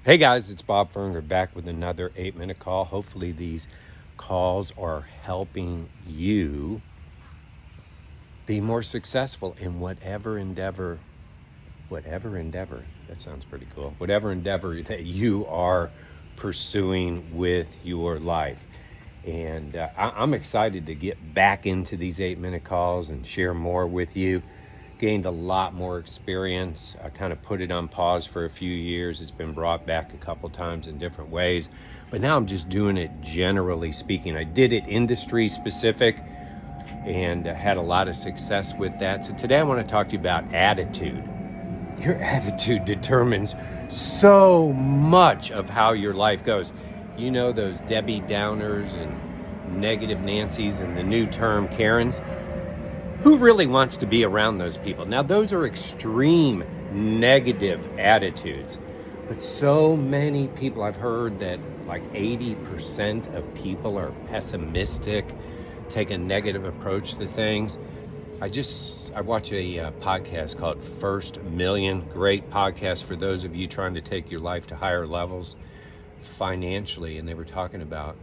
Hey guys, it's Bob Fernger back with another 8-minute call. Hopefully, these calls are helping you be more successful in whatever endeavor, that sounds pretty cool, whatever endeavor that you are pursuing with your life. And I'm excited to get back into these 8-minute calls and share more with you. Gained a lot more experience. I kind of put it on pause for a few years. It's been brought back a couple times in different ways, but now I'm just doing it generally speaking. I did it industry specific and had a lot of success with that. So today I want to talk to you about attitude. Your attitude determines so much of how your life goes. You know those Debbie Downers and negative Nancys and the new term Karens? Who really wants to be around those people? Now, those are extreme negative attitudes. But so many people, I've heard that like 80% of people are pessimistic, take a negative approach to things. I watch a podcast called First Million. Great podcast for those of you trying to take your life to higher levels financially. And they were talking about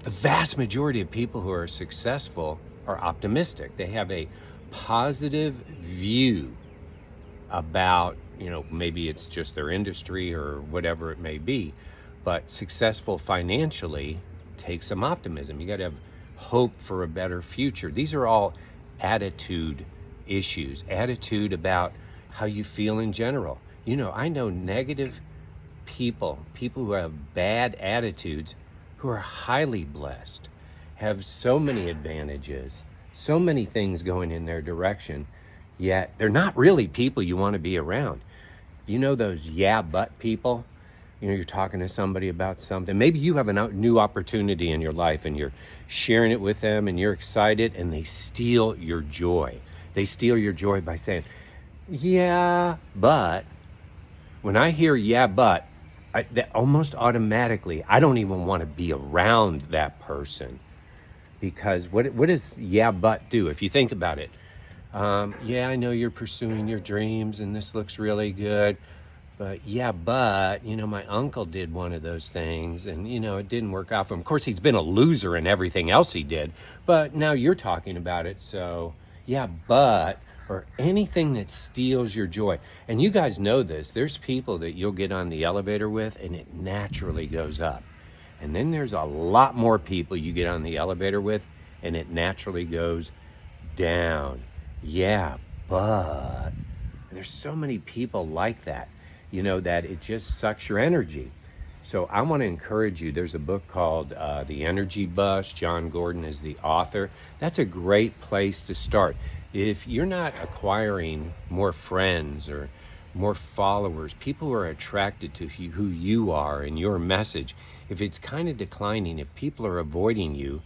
the vast majority of people who are successful are optimistic. They have a positive view about, maybe it's just their industry or whatever it may be, but successful financially takes some optimism. You got to have hope for a better future. These are all attitude issues, attitude about how you feel in general. I know negative people who have bad attitudes who are highly blessed, have so many advantages, so many things going in their direction, yet they're not really people you want to be around. Those yeah, but people? You're talking to somebody about something. Maybe you have a new opportunity in your life and you're sharing it with them and you're excited and they steal your joy. They steal your joy by saying, yeah, but. When I hear yeah, but, that almost automatically, I don't even want to be around that person. Because what does yeah, but do? If you think about it, yeah, I know you're pursuing your dreams and this looks really good. But yeah, but, my uncle did one of those things and, it didn't work out for him. Of course, he's been a loser in everything else he did. But now you're talking about it. So, yeah, but, or anything that steals your joy. And you guys know this. There's people that you'll get on the elevator with and it naturally goes up. And then there's a lot more people you get on the elevator with and it naturally goes down. Yeah, but there's so many people like that, that it just sucks your energy. So I want to encourage you. There's a book called The Energy Bus. John Gordon is the author. That's a great place to start. If you're not acquiring more friends or more followers, people who are attracted to who you are and your message, if it's kind of declining, if people are avoiding you,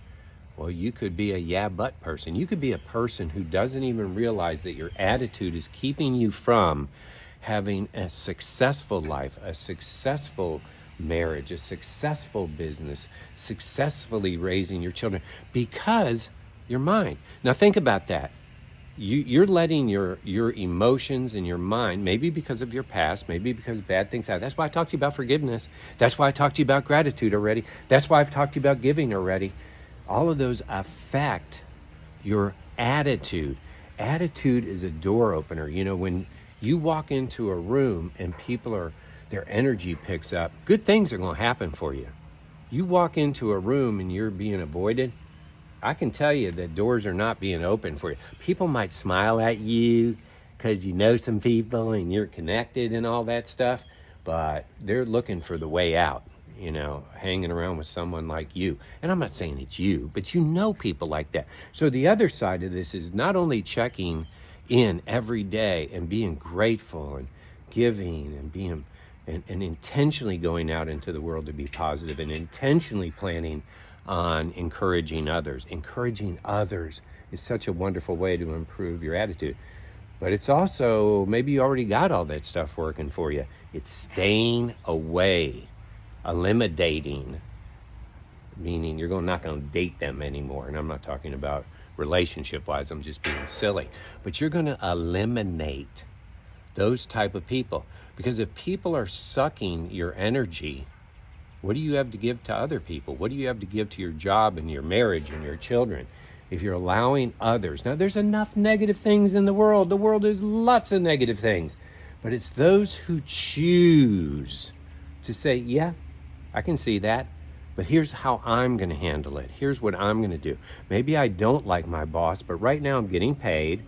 well, you could be a yeah, but person. You could be a person who doesn't even realize that your attitude is keeping you from having a successful life, a successful marriage, a successful business, successfully raising your children because your mind. Now think about that. You're letting your emotions and your mind, maybe because of your past, maybe because bad things happen. That's why I talked to you about forgiveness. That's why I talked to you about gratitude already. That's why I've talked to you about giving already. All of those affect your attitude. Attitude is a door opener. When you walk into a room and their energy picks up, good things are going to happen for you. You walk into a room and you're being avoided, I can tell you that doors are not being open for you. People might smile at you because you know some people and you're connected and all that stuff, but they're looking for the way out, hanging around with someone like you. And I'm not saying it's you, but people like that. So the other side of this is not only checking in every day and being grateful and giving and being and intentionally going out into the world to be positive and intentionally planning on encouraging others. Encouraging others is such a wonderful way to improve your attitude. But it's also, maybe you already got all that stuff working for you. It's staying away, eliminating, meaning you're not going to date them anymore. And I'm not talking about relationship-wise, I'm just being silly. But you're going to eliminate those type of people. Because if people are sucking your energy, what do you have to give to other people? What do you have to give to your job and your marriage and your children? If you're allowing others, now there's enough negative things in the world. The world is lots of negative things. But it's those who choose to say, yeah, I can see that, but here's how I'm going to handle it. Here's what I'm going to do. Maybe I don't like my boss, but right now I'm getting paid.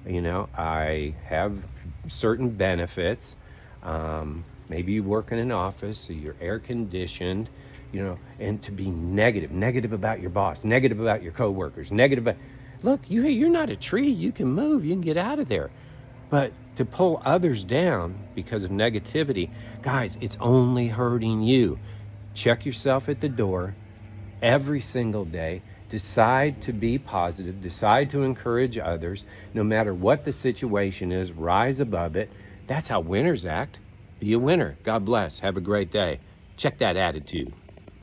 I have certain benefits. Maybe you work in an office, so you're air conditioned, and to be negative about your boss, negative about your coworkers, look, you're not a tree. You can move, you can get out of there. But to pull others down because of negativity, guys, it's only hurting you. Check yourself at the door every single day. Decide to be positive. Decide to encourage others. No matter what the situation is, rise above it. That's how winners act. Be a winner. God bless. Have a great day. Check that attitude.